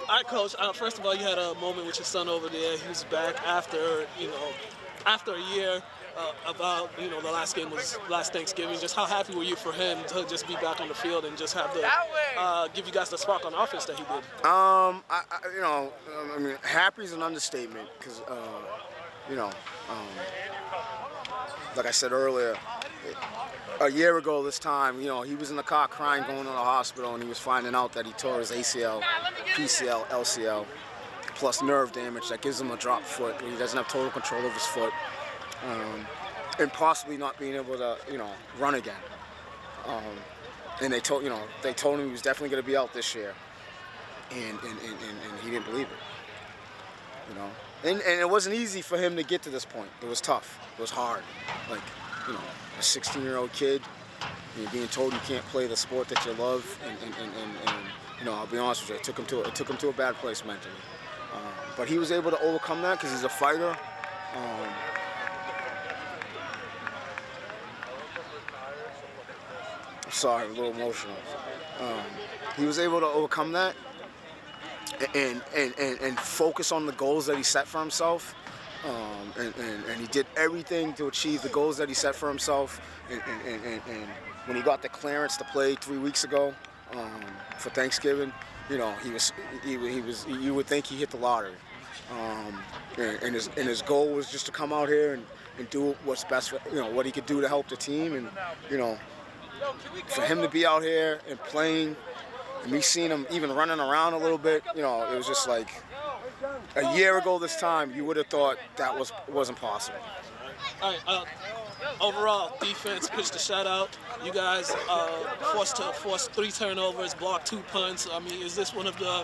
All right, Coach. First of all, you had a moment with your son over there. He was back after, after a year. About the last game was last Thanksgiving. Just how happy were you for him to just be back on the field and just have the give you guys the spark on offense that he did? I mean, happy is an understatement because like I said earlier, a year ago this time, he was in the car crying going to the hospital, and he was finding out that he tore his ACL, PCL, LCL, plus nerve damage that gives him a dropped foot. He doesn't have total control of his foot. And possibly not being able to, run again. And they told him he was definitely going to be out this year, and he didn't believe it. And it wasn't easy for him to get to this point. It was tough. It was hard. Like, a 16-year-old kid, being told you can't play the sport that you love, and I'll be honest with you, it took him to a bad place mentally. But he was able to overcome that because he's a fighter. Sorry, I'm a little emotional. He was able to overcome that and focus on the goals that he set for himself. And he did everything to achieve the goals that he set for himself. And when he got the clearance to play 3 weeks ago for Thanksgiving, you would think he hit the lottery. And his goal was just to come out here and do what's best for, what he could do to help the team. And, for him to be out here and playing, and me seeing him even running around a little bit, it was just like a year ago this time, you would have thought that wasn't possible. All right. Overall, defense pitched a shutout. You guys forced 3 turnovers, blocked 2 punts. I mean, is this one of the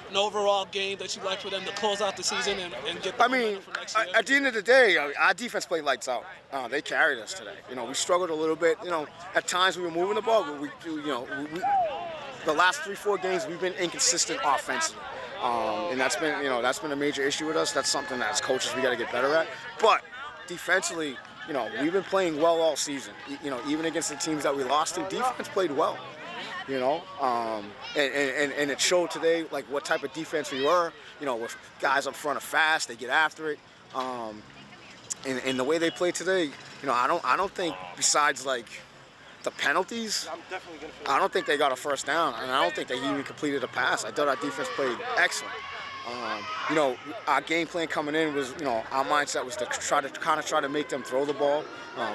an overall game that you like for them to close out the season and get the momentum for next year? At the end of the day, our defense played lights out. They carried us today. We struggled a little bit. At times we were moving the ball, but the last 3-4 games we've been inconsistent offensively, and that's been a major issue with us. That's something that as coaches we got to get better at. But defensively, we've been playing well all season. Even against the teams that we lost to, defense played well. And it showed today, like, what type of defense we were. With guys up front are fast, they get after it. And the way they played today, I don't think, besides like the penalties, I don't think they got a first down, and I don't think they even completed a pass. I thought our defense played excellent. Our game plan coming in was, our mindset was to try to make them throw the ball.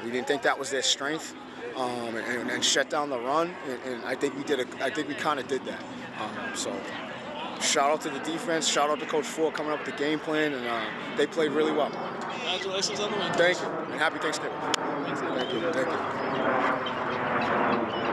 We didn't think that was their strength. And shut down the run, and I think we kind of did that. So, shout out to the defense, shout out to Coach Ford coming up with the game plan, and they played really well. Congratulations on the win. Thank you, and happy Thanksgiving.